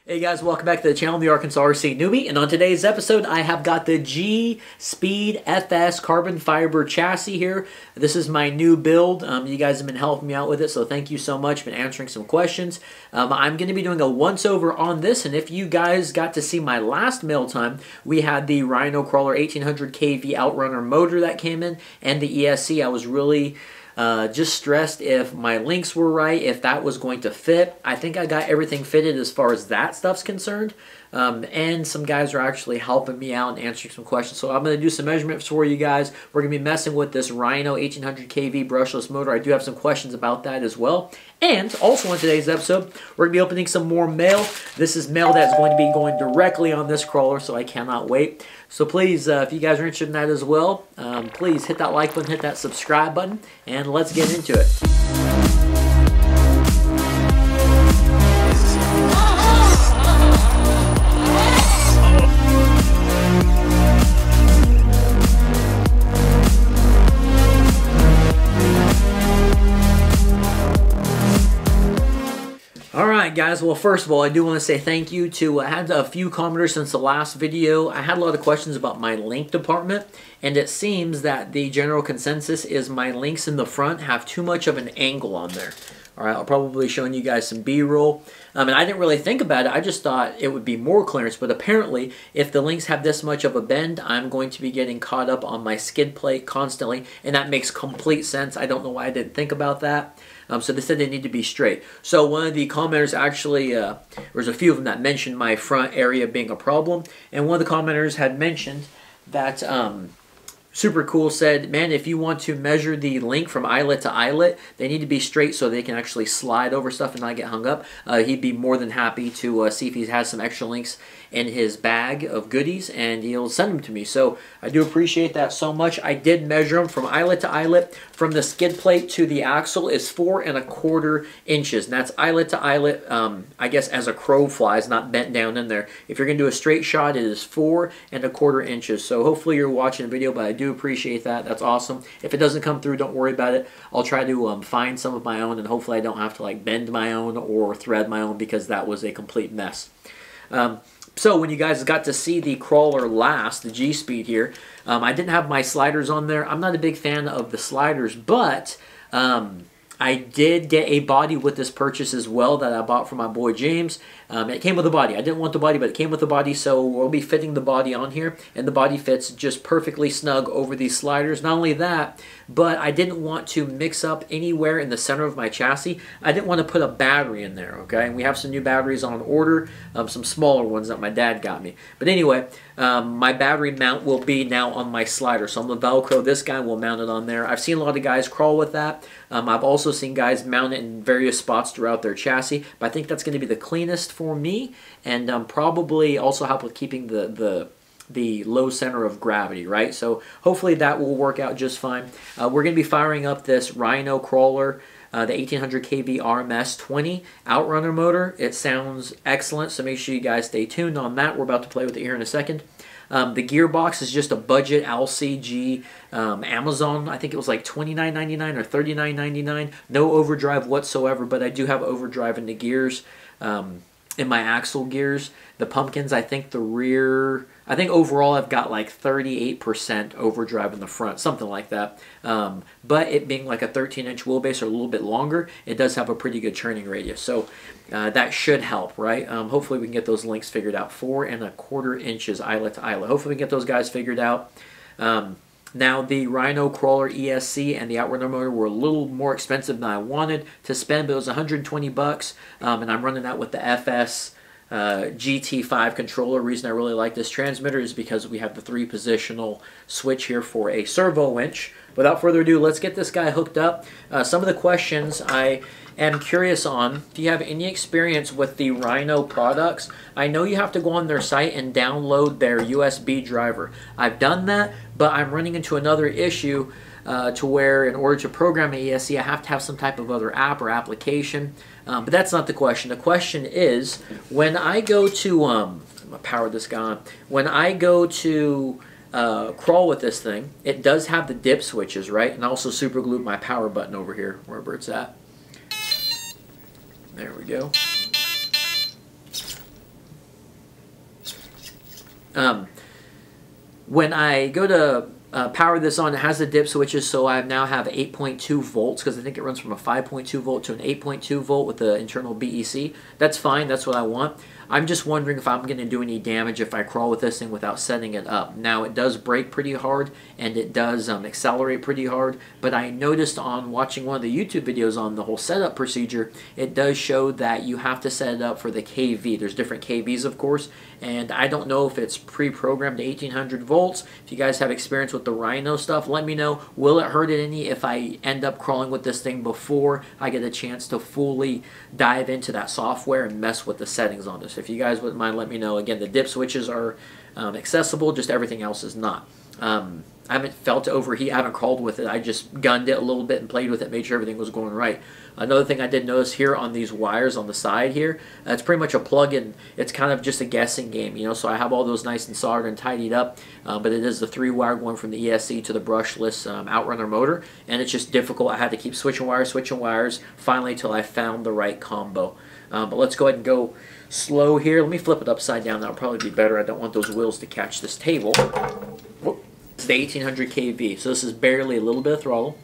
Hey guys, welcome back to the channel. I'm the Arkansas RC Newbie, and on today's episode I have got the G-Speed FS carbon fiber chassis here. This is my new build. You guys have been helping me out with it, so thank you so much. Been answering some questions. I'm going to be doing a once-over on this, and if you guys got to see my last mail time, we had the Rhino Krawler 1800 kV Outrunner motor that came in, and the ESC. I was really just stressed if my links were right, if that was going to fit. I think I got everything fitted as far as that stuff's concerned. And some guys are actually helping me out and answering some questions. So I'm going to do some measurements for you guys. We're going to be messing with this Rhino 1800 kV brushless motor. I do have some questions about that as well. And also in today's episode, we're going to be opening some more mail. This is mail that's going to be going directly on this crawler, so I cannot wait. So please, if you guys are interested in that as well, please hit that like button, hit that subscribe button, and let's get into it. Alright guys, well first of all I do want to say thank you to, I had a few commenters since the last video. I had a lot of questions about my link department, and it seems that the general consensus is my links in the front have too much of an angle on there. Alright, I'll probably be showing you guys some B-roll. And I didn't really think about it, I just thought it would be more clearance, but apparently if the links have this much of a bend, I'm going to be getting caught up on my skid plate constantly, and that makes complete sense. I don't know why I didn't think about that. So they said they need to be straight. So one of the commenters actually, there's a few of them that mentioned my front area being a problem, and one of the commenters had mentioned that Super Cool said, man, if you want to measure the link from eyelet to eyelet, they need to be straight so they can actually slide over stuff and not get hung up. He'd be more than happy to see if he has some extra links in his bag of goodies, and he'll send them to me. So I do appreciate that so much. I did measure them from eyelet to eyelet. From the skid plate to the axle is 4 1/4 inches. And that's eyelet to eyelet, I guess as a crow flies, not bent down in there. If you're going to do a straight shot, it is 4 1/4 inches. So hopefully you're watching the video, but I do appreciate that. That's awesome. If it doesn't come through, don't worry about it. I'll try to find some of my own, and hopefully I don't have to like bend my own or thread my own, because that was a complete mess. So when you guys got to see the Krawler last, the G-Speed here, I didn't have my sliders on there. I'm not a big fan of the sliders, but I did get a body with this purchase as well that I bought from my boy James. It came with a body. I didn't want the body, but it came with a body, so we'll be fitting the body on here, and the body fits just perfectly snug over these sliders. Not only that, but I didn't want to mix up anywhere in the center of my chassis. I didn't want to put a battery in there, okay? And we have some new batteries on order, some smaller ones that my dad got me. But anyway, my battery mount will be now on my slider, so I'm going to Velcro this guy, we'll mount it on there. I've seen a lot of guys crawl with that. I've also seen guys mount it in various spots throughout their chassis, but I think that's going to be the cleanest for me, and probably also help with keeping the low center of gravity, right? So hopefully that will work out just fine. We're going to be firing up this Rhino Krawler, the 1800 kV RMS 20 Outrunner motor. It sounds excellent, so make sure you guys stay tuned on that. We're about to play with it here in a second. The gearbox is just a budget LCG Amazon. I think it was like $29.99 or $39.99. No overdrive whatsoever, but I do have overdrive in the gears, in my axle gears. The pumpkins, I think the rear, I think overall I've got like 38% overdrive in the front, something like that. But it being like a 13-inch wheelbase or a little bit longer, it does have a pretty good turning radius. So that should help, right? Hopefully we can get those links figured out. 4 1/4 inches eyelet to eyelet. Hopefully we can get those guys figured out. Now the Rhino Krawler ESC and the Outrunner motor were a little more expensive than I wanted to spend, but it was 120 bucks, and I'm running that with the FS GT5 controller. Reason I really like this transmitter is because we have the 3-positional switch here for a servo winch. Without further ado, let's get this guy hooked up. Some of the questions I am curious on: do you have any experience with the Rhino products? I know you have to go on their site and download their USB driver. I've done that, but I'm running into another issue to where in order to program an ESC, I have to have some type of other app or application. But that's not the question. The question is, when I go to, I'm going to power this guy on. When I go to crawl with this thing, it does have the dip switches, right? And I also super glued my power button over here, wherever it's at. There we go. When I go to power this on, it has the dip switches, so I now have 8.2 volts, because I think it runs from a 5.2 volt to an 8.2 volt with the internal BEC. That's fine, that's what I want. I'm just wondering if I'm going to do any damage if I crawl with this thing without setting it up. Now, it does brake pretty hard, and it does accelerate pretty hard, but I noticed on watching one of the YouTube videos on the whole setup procedure, it does show that you have to set it up for the KV. There's different KVs, of course, and I don't know if it's pre-programmed to 1800 volts. If you guys have experience with the Rhino stuff, let me know. Will it hurt it any if I end up crawling with this thing before I get a chance to fully dive into that software and mess with the settings on this? If you guys wouldn't mind, let me know. Again, the dip switches are accessible, just everything else is not. I haven't felt it overheat. I haven't crawled with it. I just gunned it a little bit and played with it, made sure everything was going right. Another thing I did notice here on these wires on the side here, it's pretty much a plug-in. It's kind of just a guessing game, you know, so I have all those nice and soldered and tidied up, but it is the 3-wire going from the ESC to the brushless Outrunner motor, and it's just difficult. I had to keep switching wires, finally till I found the right combo. But let's go ahead and go slow here. Let me flip it upside down. That'll probably be better. I don't want those wheels to catch this table. Whoop. It's the 1800 kV, so this is barely a little bit of throttle.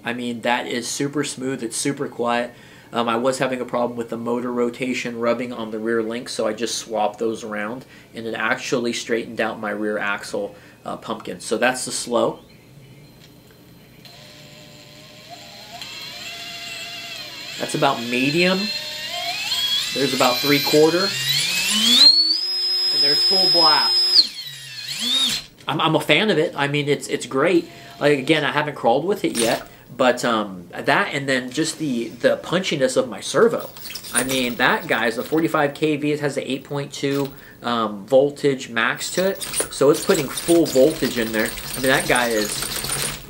I mean, that is super smooth. It's super quiet. I was having a problem with the motor rotation rubbing on the rear link, so I just swapped those around, and it actually straightened out my rear axle pumpkin. So that's the slow. That's about medium. There's about 3/4. And there's full blast. I'm a fan of it. I mean, it's great. Like, again, I haven't crawled with it yet, but that, and then just the punchiness of my servo. I mean, that, guys, the 45 kV, it has the 8.2 voltage max to it, so it's putting full voltage in there. I mean, that guy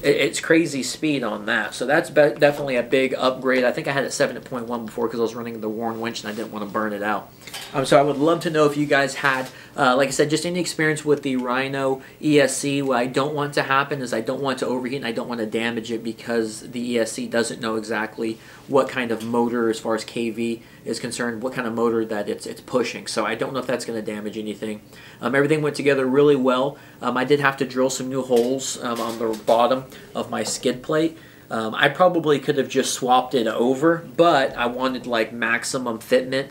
it's crazy speed on that. So that's definitely a big upgrade. I think I had it 7.1 before because I was running the Warn winch and I didn't want to burn it out. So I would love to know if you guys had, like I said, just any experience with the Rhino ESC. What I don't want to happen is I don't want to overheat and I don't want to damage it because the ESC doesn't know exactly what kind of motor, as far as KV is concerned, what kind of motor that it's pushing. So I don't know if that's going to damage anything. Everything went together really well. I did have to drill some new holes on the bottom of my skid plate. I probably could have just swapped it over, but I wanted like maximum fitment,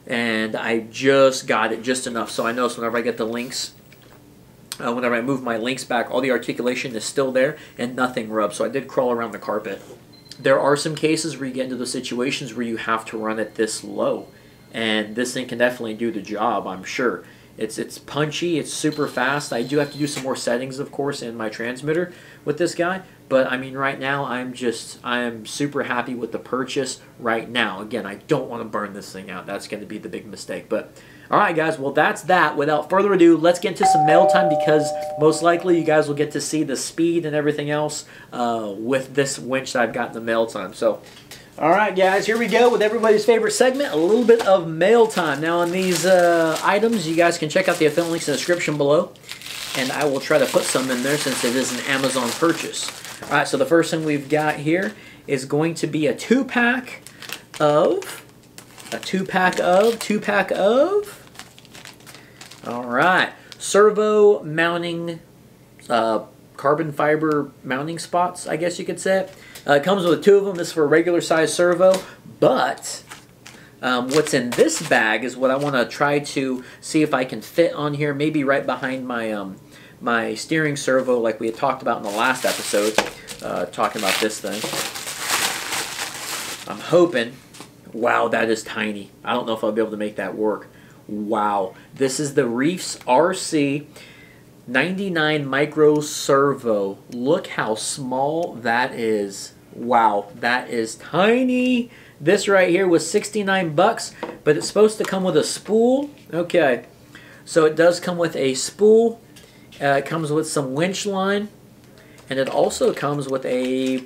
and I just got it just enough. So I notice whenever I get the links, whenever I move my links back, all the articulation is still there and nothing rubs. So I did crawl around the carpet. There are some cases where you get into those situations where you have to run it this low, and this thing can definitely do the job, I'm sure. It's punchy, it's super fast. I do have to do some more settings, of course, in my transmitter with this guy, but I mean, right now I am super happy with the purchase right now. Again, I don't want to burn this thing out. That's going to be the big mistake. But alright guys, well that's that. Without further ado, let's get into some mail time, because most likely you guys will get to see the speed and everything else with this winch that I've got in the mail time. So alright guys, here we go with everybody's favorite segment, a little bit of mail time. Now on these items, you guys can check out the affiliate links in the description below, and I will try to put some in there since it is an Amazon purchase. Alright, so the first thing we've got here is going to be a two-pack of, alright, servo mounting, carbon fiber mounting spots, I guess you could say it. It comes with 2 of them. This is for a regular size servo, but what's in this bag is what I want to try to see if I can fit on here, maybe right behind my my steering servo, like we had talked about in the last episode, talking about this thing. I'm hoping. Wow, that is tiny. I don't know if I'll be able to make that work. Wow, this is the Reefs RC 99 micro servo. Look how small that is. Wow, that is tiny. This right here was 69 bucks, but it's supposed to come with a spool. Okay, so it does come with a spool. It comes with some winch line, and it also comes with a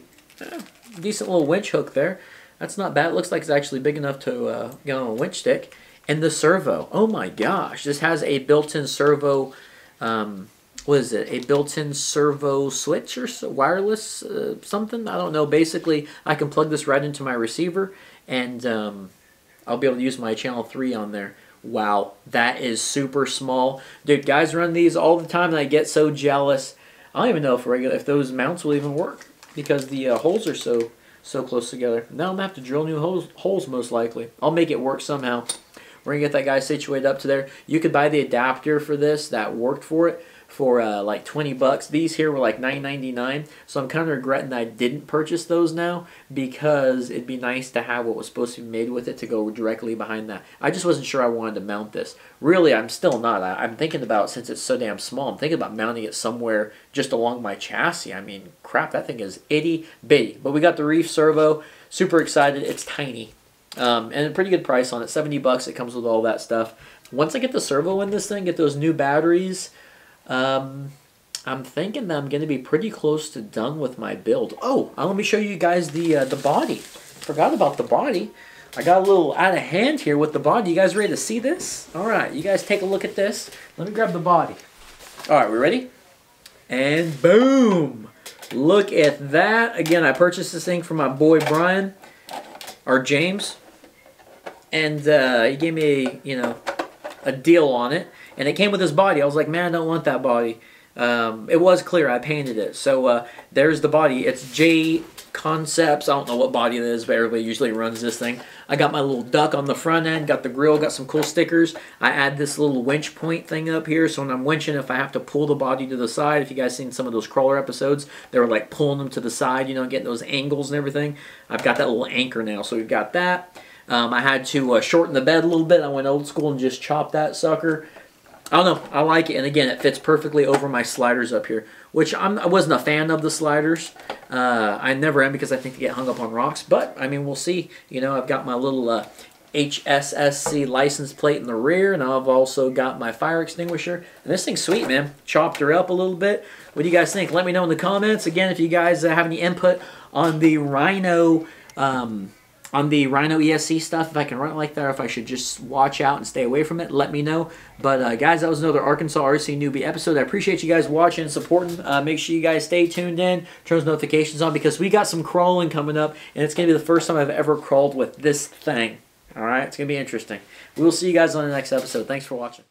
decent little winch hook there. That's not bad. It looks like it's actually big enough to get on a winch stick. And the servo. Oh my gosh, this has a built-in servo. What is it? A built-in servo switch or wireless something? I don't know. Basically, I can plug this right into my receiver, and I'll be able to use my channel 3 on there Wow, that is super small. Dude, guys run these all the time and I get so jealous. I don't even know if those mounts will even work because the holes are so close together. Now I'm going to have to drill new holes most likely. I'll make it work somehow. We're going to get that guy situated up to there. You could buy the adapter for this that worked for it for like 20 bucks. These here were like $9.99. So I'm kind of regretting that I didn't purchase those now because it'd be nice to have what was supposed to be made with it to go directly behind that. I just wasn't sure I wanted to mount this. Really, I'm still not. I'm thinking about, since it's so damn small, I'm thinking about mounting it somewhere just along my chassis. I mean, crap, that thing is itty bitty. But we got the Reef servo. Super excited. It's tiny. And a pretty good price on it. 70 bucks. It comes with all that stuff. Once I get the servo in this thing, get those new batteries, I'm thinking that I'm going to be pretty close to done with my build. Oh, let me show you guys the body. Forgot about the body. I got a little out of hand here with the body. You guys ready to see this? All right, you guys take a look at this. Let me grab the body. All right, we ready? And boom! Look at that. Again, I purchased this thing from my boy Brian, or James, and he gave me a deal on it. And it came with this body. I was like, man, I don't want that body. It was clear. I painted it. So there's the body. It's J Concepts. I don't know what body it is, but everybody usually runs this thing. I got my little duck on the front end. Got the grill. Got some cool stickers. I add this little winch point thing up here. So when I'm winching, if I have to pull the body to the side, if you guys seen some of those Krawler episodes, they were like pulling them to the side, getting those angles and everything. I've got that little anchor now. So we've got that. I had to shorten the bed a little bit. I went old school and just chopped that sucker. I don't know. I like it. And again, it fits perfectly over my sliders up here, which I wasn't a fan of the sliders. I never am because I think they get hung up on rocks. But, I mean, we'll see. I've got my little HSSC license plate in the rear, and I've also got my fire extinguisher. And this thing's sweet, man. Chopped her up a little bit. What do you guys think? Let me know in the comments. Again, if you guys have any input on the Rhino ESC stuff, if I can run it like that, or if I should just watch out and stay away from it, let me know. But guys, that was another Arkansas RC newbie episode. I appreciate you guys watching and supporting. Make sure you guys stay tuned in, turn those notifications on, because we got some crawling coming up, and it's going to be the first time I've ever crawled with this thing. All right, it's going to be interesting. We will see you guys on the next episode. Thanks for watching.